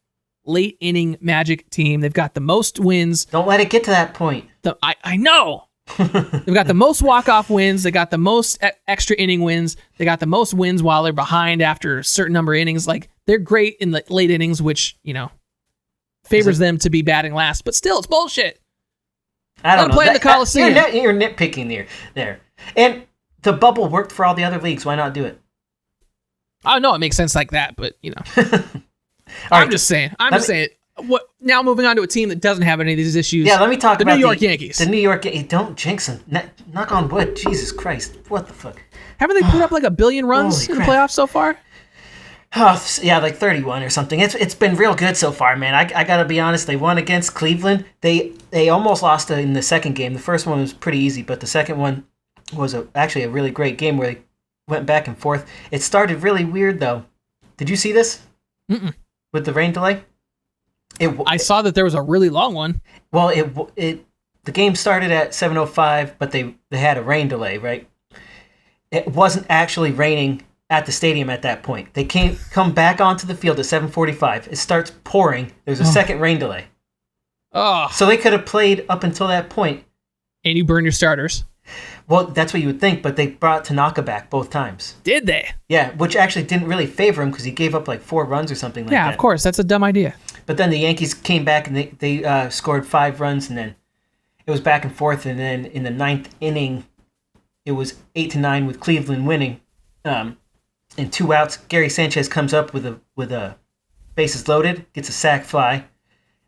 late inning magic team. They've got the most wins. Don't let it get to that point. I know. They've got the most walk-off wins. They got the most extra inning wins. They got the most wins while they're behind after a certain number of innings. They're great in the late innings, which, favors them to be batting last. But still, it's bullshit. I don't know. Play in the Coliseum. You're nitpicking there. And the bubble worked for all the other leagues. Why not do it? Oh, no, it makes sense like that, but, I'm just saying. What now? Moving on to a team that doesn't have any of these issues. Yeah, let me talk about the New York Yankees. The New York Yankees. Don't jinx them. Knock on wood. Jesus Christ. What the fuck? Haven't they put up 1 billion runs in the playoffs so far? Oh, yeah, 31 or something. It's been real good so far, man. I gotta be honest. They won against Cleveland. They almost lost in the second game. The first one was pretty easy, but the second one was actually a really great game where they went back and forth. It started really weird though. Did you see this? Mm-mm. With the rain delay? I saw that there was a really long one. Well, the game started at 7:05, but they had a rain delay, right? It wasn't actually raining at the stadium at that point. They come back onto the field at 7:45. It starts pouring. There's a second rain delay. Oh. So they could have played up until that point. And you burn your starters. Well, that's what you would think, but they brought Tanaka back both times. Did they? Yeah, which actually didn't really favor him because he gave up like 4 runs or something like that. Yeah, of course. That's a dumb idea. But then the Yankees came back and they scored 5 runs, and then it was back and forth. And then in the 9th inning, it was 8-9 with Cleveland winning. And 2 outs, Gary Sanchez comes up with a bases loaded, gets a sac fly.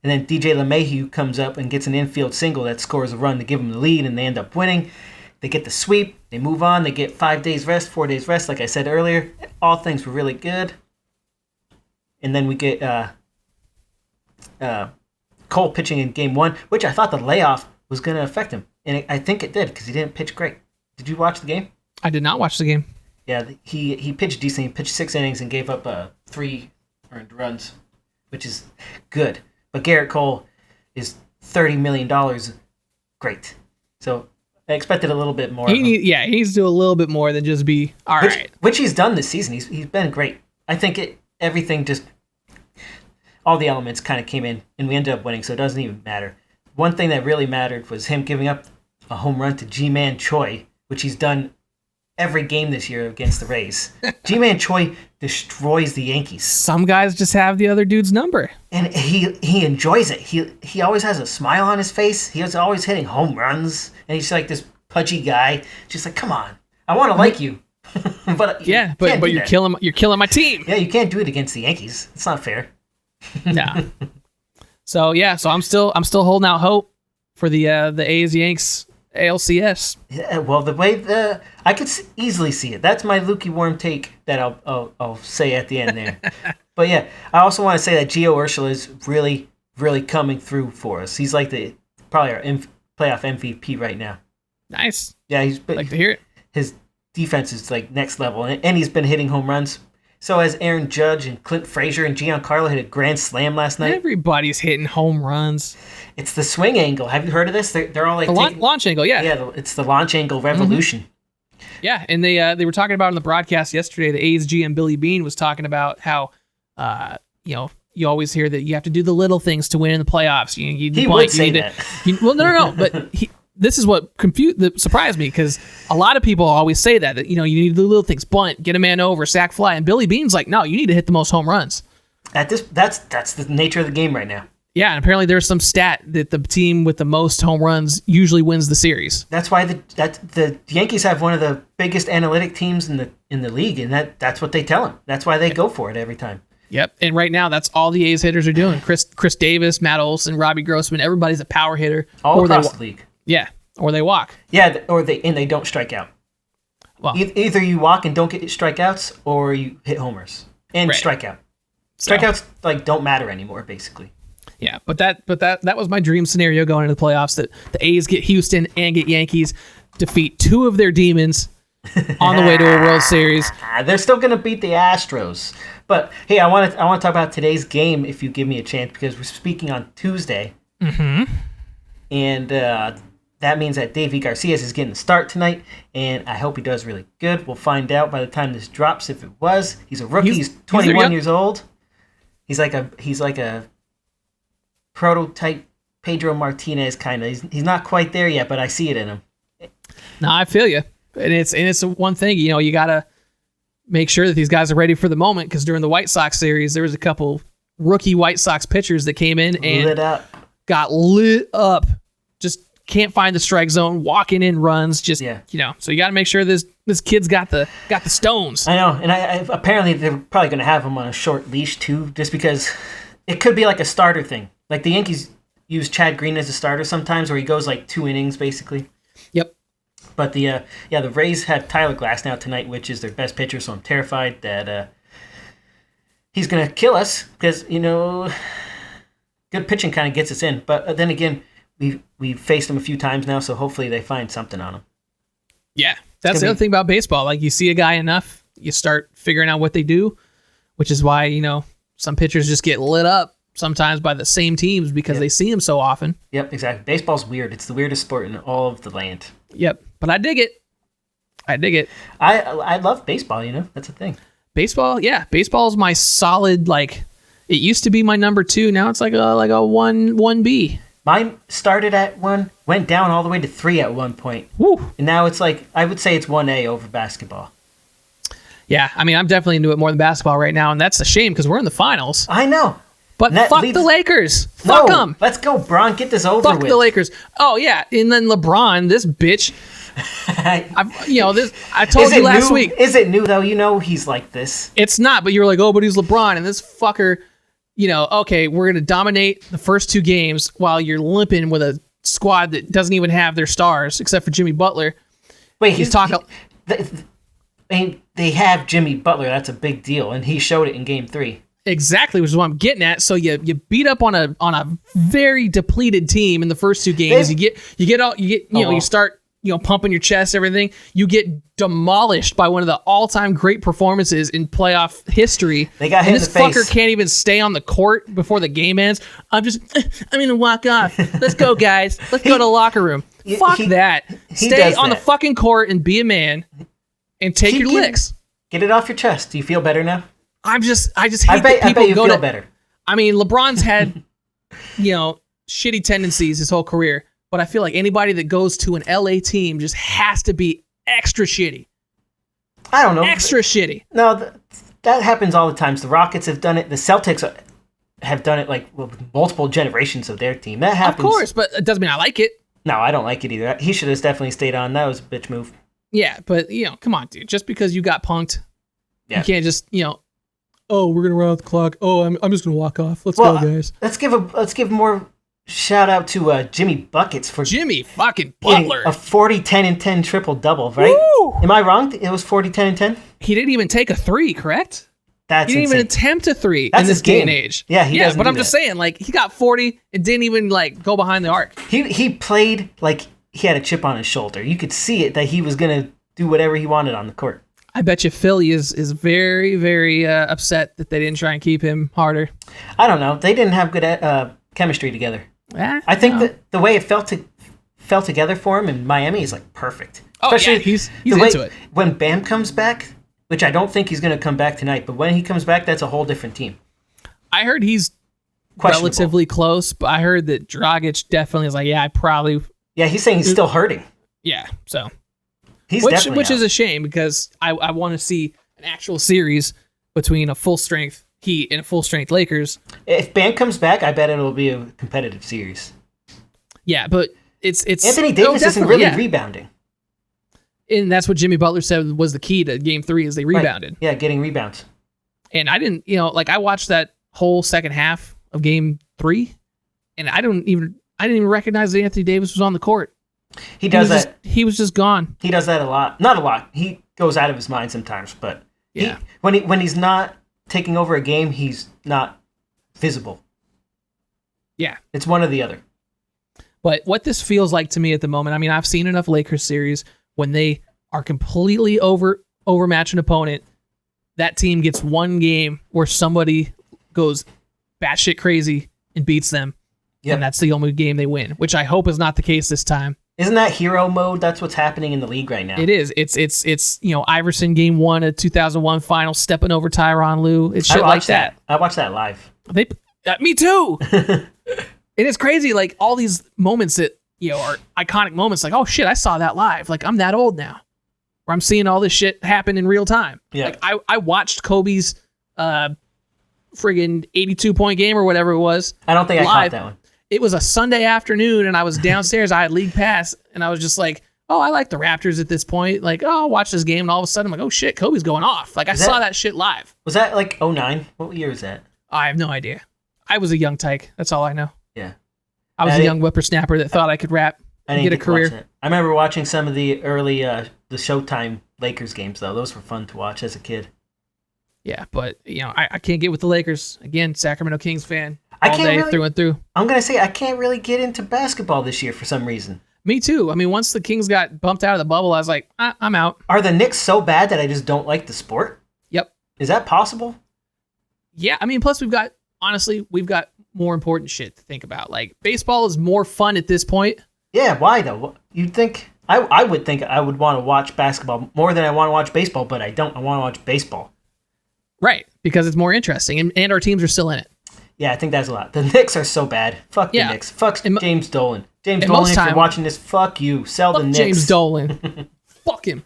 And then DJ LeMahieu comes up and gets an infield single that scores a run to give them the lead, and they end up winning. They get the sweep. They move on. They get 5 days rest, 4 days rest, like I said earlier. All things were really good. And then we get Cole pitching in Game 1, which I thought the layoff was going to affect him. And I think it did because he didn't pitch great. Did you watch the game? I did not watch the game. Yeah, he pitched decent. He pitched 6 innings and gave up 3 earned runs, which is good. But Garrett Cole is $30 million. Great. So I expected a little bit more. He needs to do a little bit more than just be all right. Which he's done this season. He's been great. I think everything just all the elements kind of came in, and we ended up winning. So it doesn't even matter. One thing that really mattered was him giving up a home run to G-Man Choi, which he's done every game this year against the Rays. G-Man Choi destroys the Yankees. Some guys just have the other dude's number. And he enjoys it. He always has a smile on his face. He was always hitting home runs. And he's like this pudgy guy. Just like, come on. I want to like you. but you're killing my team. Yeah, you can't do it against the Yankees. It's not fair. No. So I'm still holding out hope for the A's Yanks ALCS. Yeah, well, the way I could easily see it. That's my lukewarm take that I'll say at the end there. But yeah, I also want to say that Gio Urshela is really, really coming through for us. He's like probably our playoff MVP right now. Nice. Yeah, he's like to hear it. His defense is like next level, and he's been hitting home runs. So has Aaron Judge and Clint Frazier and Giancarlo hit a grand slam last night. Everybody's hitting home runs. It's the swing angle. Have you heard of this? They're all like the launch angle. Yeah. Yeah, it's the launch angle revolution. Mm-hmm. Yeah, and they were talking about on the broadcast yesterday. The A's GM Billy Beane was talking about how you always hear that you have to do the little things to win in the playoffs. He would say that. No. But this is what surprised me, because a lot of people always say that you need to do little things, bunt, get a man over, sack fly, and Billy Beane's like, no, you need to hit the most home runs. That's the nature of the game right now. Yeah, and apparently there's some stat that the team with the most home runs usually wins the series. That's why the Yankees have one of the biggest analytic teams in the league, and that's what they tell them. That's why they go for it every time. Yep, and right now that's all the A's hitters are doing. Chris Davis, Matt Olson, Robbie Grossman, everybody's a power hitter. All across the league. Yeah, or they walk. Yeah, or they don't strike out. Well, either you walk and don't get strikeouts, or you hit homers and strike out. Strikeouts don't matter anymore, basically. Yeah, but that was my dream scenario going into the playoffs, that the A's get Houston and get Yankees, defeat 2 of their demons on the way to a World Series. They're still going to beat the Astros. But hey, I want to talk about today's game if you give me a chance, because we're speaking on Tuesday. Mm-hmm. And that means that Davey Garcias is getting the start tonight, and I hope he does really good. We'll find out by the time this drops if it was. He's a rookie. He's 21 years old. He's like a prototype Pedro Martinez kind of. He's not quite there yet, but I see it in him. No, I feel you. And it's one thing, you got to make sure that these guys are ready for the moment, because during the White Sox series, there was a couple rookie White Sox pitchers that came in and got lit up. Just can't find the strike zone, walking in runs, so you got to make sure this kid's got the stones. I know, and I apparently they're probably going to have him on a short leash too, just because it could be like a starter thing. Like the Yankees use Chad Green as a starter sometimes, where he goes like 2 innings basically. Yep. But the Rays have Tyler Glasnow tonight, which is their best pitcher, so I'm terrified that he's going to kill us, because good pitching kind of gets us in. But then again, we've faced him a few times now, so hopefully they find something on him. Yeah, that's the other thing about baseball. Like, you see a guy enough, you start figuring out what they do, which is why some pitchers just get lit up sometimes by the same teams because they see them so often. Yep, exactly. Baseball's weird. It's the weirdest sport in all of the land. Yep, but I dig it. I love baseball, That's a thing. Baseball, yeah. Baseball is my solid, like, it used to be my number 2. Now it's like a 1B. Mine started at 1, went down all the way to 3 at one point. Woo. And now it's like, I would say it's 1A over basketball. Yeah, I mean, I'm definitely into it more than basketball right now, and that's a shame because we're in the finals. I know. But fuck the Lakers. Fuck them. Let's go, Bron. Get this over with. Fuck the Lakers. Oh, yeah. And then LeBron, this bitch. I told you last week. Is it new, though? He's like this. It's not, but you were like, oh, but he's LeBron. And this fucker, okay, we're going to dominate the first 2 games while you're limping with a squad that doesn't even have their stars, except for Jimmy Butler. Wait, he's talking. They have Jimmy Butler. That's a big deal. And he showed it in game 3. Exactly, which is what I'm getting at. So you beat up on a very depleted team in the first 2 games. You start pumping your chest, everything. You get demolished by one of the all-time great performances in playoff history. They got hit in the face. And this fucker can't even stay on the court before the game ends. I'm gonna walk off. Let's go, guys. Let's go to the locker room. Fuck that. Stay on the fucking court and be a man and take your licks. Get it off your chest. Do you feel better now? I just hate that people I bet you feel better. I mean, LeBron's had, shitty tendencies his whole career, but I feel like anybody that goes to an LA team just has to be extra shitty. I don't know. Extra shitty. No, that happens all the time. The Rockets have done it. The Celtics have done it with multiple generations of their team. That happens. Of course, but it doesn't mean I like it. No, I don't like it either. He should have definitely stayed on. That was a bitch move. Yeah, but, come on, dude. Just because you got punked, you can't just, oh, we're gonna run out the clock. Oh, I'm just gonna walk off. Let's go, guys. Let's give more shout out to Jimmy Buckets for Jimmy fucking Butler. A 40, 10, and 10 triple double, right? Woo! Am I wrong? It was 40, 10, and 10. He didn't even take a 3, correct? He didn't insane. even attempt a 3 That's in this day and age. Yeah, he doesn't. But I'm just saying, like, he got 40 and didn't even go behind the arc. He played like he had a chip on his shoulder. You could see it that he was gonna do whatever he wanted on the court. I bet you Philly is very, very upset that they didn't try and keep him harder. I don't know. They didn't have good chemistry together. I think that the way it fell together for him in Miami is like perfect. Especially he's into it. When Bam comes back, which I don't think he's going to come back tonight, but when he comes back, that's a whole different team. I heard he's relatively close, but I heard that Dragic definitely is like, Yeah, he's saying he's still hurting. Yeah, so. Which is a shame because I want to see an actual series between a full strength Heat and a full strength Lakers. If Bam comes back, I bet it'll be a competitive series. Yeah, but it's Anthony Davis isn't really rebounding. And that's what Jimmy Butler said was the key to game 3 is they rebounded. Right. Yeah, getting rebounds. And I didn't, I watched that whole second half of game 3 and I didn't even recognize that Anthony Davis was on the court. He was just gone. He does that a lot. Not a lot. He goes out of his mind sometimes, but when he's not taking over a game, he's not visible. Yeah. It's one or the other. But what this feels like to me at the moment, I mean, I've seen enough Lakers series when they are completely overmatch an opponent. That team gets one game where somebody goes batshit crazy and beats them. Yep. And that's the only game they win, which I hope is not the case this time. Isn't that hero mode? That's what's happening in the league right now. It is. It's Iverson game 1 of 2001 finals stepping over Tyronn Lue. It's shit like that. I watched that live. Me too. And it's crazy, like all these moments that are iconic moments. Like, oh shit, I saw that live. Like I'm that old now, where I'm seeing all this shit happen in real time. Yeah. Like I watched Kobe's friggin' 82-point game or whatever it was. I don't think I caught that one. It was a Sunday afternoon, and I was downstairs. I had league pass, and I was just like, oh, I like the Raptors at this point. Like, oh, I'll watch this game, and all of a sudden, I'm like, oh, shit, Kobe's going off. Like, I saw that shit live. Was that, like, 09? What year was that? I have no idea. I was a young tyke. That's all I know. Yeah. I was a young whippersnapper that thought I could rap and get a career. I remember watching some of the early the Showtime Lakers games, though. Those were fun to watch as a kid. Yeah, but, I can't get with the Lakers. Again, Sacramento Kings fan. Through and through. I'm going to say I can't really get into basketball this year for some reason. Me too. I mean, once the Kings got bumped out of the bubble, I was like, I'm out. Are the Knicks so bad that I just don't like the sport? Yep. Is that possible? Yeah, I mean, plus we've got honestly, we've got more important shit to think about. Like, baseball is more fun at this point. Yeah, why though? You'd think I would think I would want to watch basketball more than I want to watch baseball, but I don't. I want to watch baseball. Right, because it's more interesting, and our teams are still in it. Yeah, I think that's a lot. The Knicks are so bad. Fuck the Knicks. Fuck James Dolan. James Dolan, if you're watching this, fuck you. Sell the Knicks. James Dolan. Fuck him.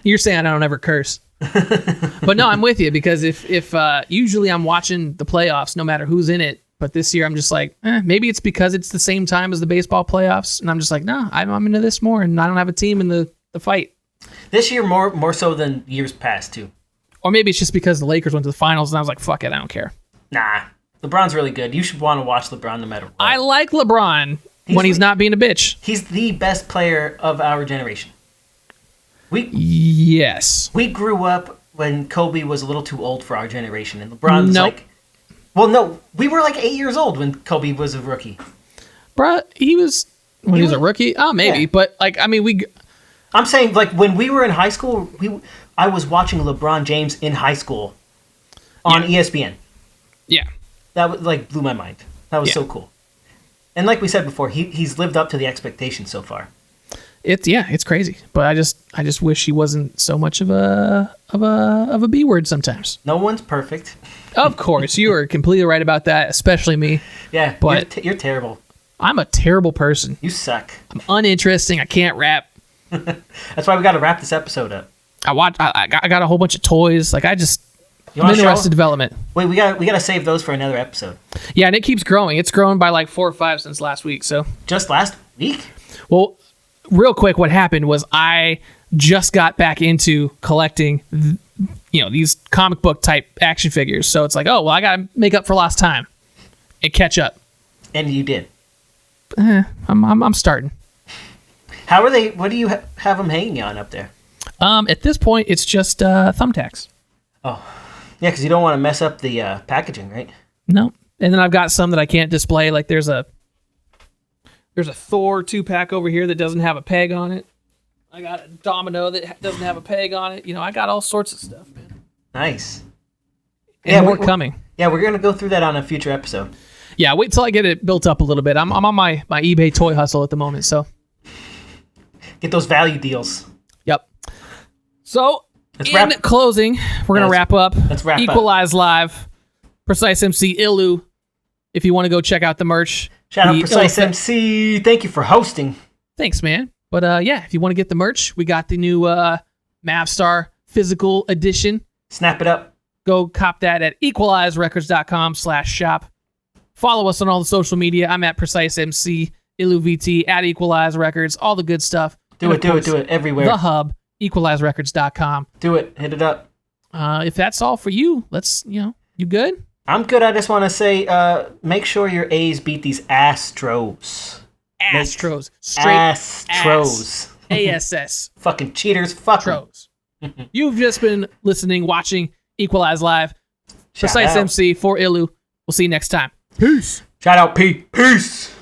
You're saying I don't ever curse. But no, I'm with you, because if usually I'm watching the playoffs no matter who's in it, but this year I'm just like, maybe it's because it's the same time as the baseball playoffs, and I'm just like, no, I'm into this more, and I don't have a team in the fight. This year more so than years past, too. Or maybe it's just because the Lakers went to the finals, and I was like, fuck it, I don't care. Nah, LeBron's really good. You should want to watch LeBron no matter what. I like LeBron when he's not being a bitch. He's the best player of our generation. Yes. We grew up when Kobe was a little too old for our generation, and LeBron's like... Well, no, we were like 8 years old when Kobe was a rookie. Bruh, he was a rookie? Oh, maybe. Yeah. But, like, I mean, I'm saying, like, when we were in high school, I was watching LeBron James in high school on ESPN. Yeah. That was, like, blew my mind. That was so cool. And like we said before, he's lived up to the expectations so far. It's crazy. But I just wish he wasn't so much of a B word sometimes. No one's perfect. Of course, you are completely right about that, especially me. Yeah, but you're terrible. I'm a terrible person. You suck. I'm uninteresting. I can't rap. That's why we got to wrap this episode up. I got a whole bunch of toys. Like, I'm in Arrested Development. Wait, we got to save those for another episode. Yeah, and it keeps growing. It's grown by like 4 or 5 since last week. So just last week? Well, real quick, what happened was I just got back into collecting, these comic book type action figures. So it's like, oh, well, I got to make up for lost time and catch up. And you did. I'm starting. How are they? What do you have them hanging on up there? At this point, it's just thumbtacks. Oh, yeah, because you don't want to mess up the packaging, right? No. And then I've got some that I can't display. Like there's a Thor 2-pack over here that doesn't have a peg on it. I got a Domino that doesn't have a peg on it. I got all sorts of stuff, man. Nice. And more coming. Yeah, we're going to go through that on a future episode. Yeah, wait till I get it built up a little bit. I'm on my eBay toy hustle at the moment, so. Get those value deals. Yep. So, in closing, we're going to wrap up. Let's wrap Equalize Live, PreciseMC ILLu. If you want to go check out the merch. Shout out PreciseMC. Thank you for hosting. Thanks, man. But if you want to get the merch, we got the new Mavstar physical edition. Snap it up. Go cop that at equalizerecords.com/shop. Follow us on all the social media. I'm at PreciseMC ILLu VT, at Equalize Records, all the good stuff. Do it everywhere. The hub, equalizerecords.com. Do it. Hit it up. If that's all for you, you good? I'm good. I just want to say, make sure your A's beat these Astros. Astros. Straight Astros. ASS. Fucking cheaters. Fuck Astros. You've just been listening, watching Equalize Live. PreciseMC for ILLu. We'll see you next time. Peace. Shout out P. Peace.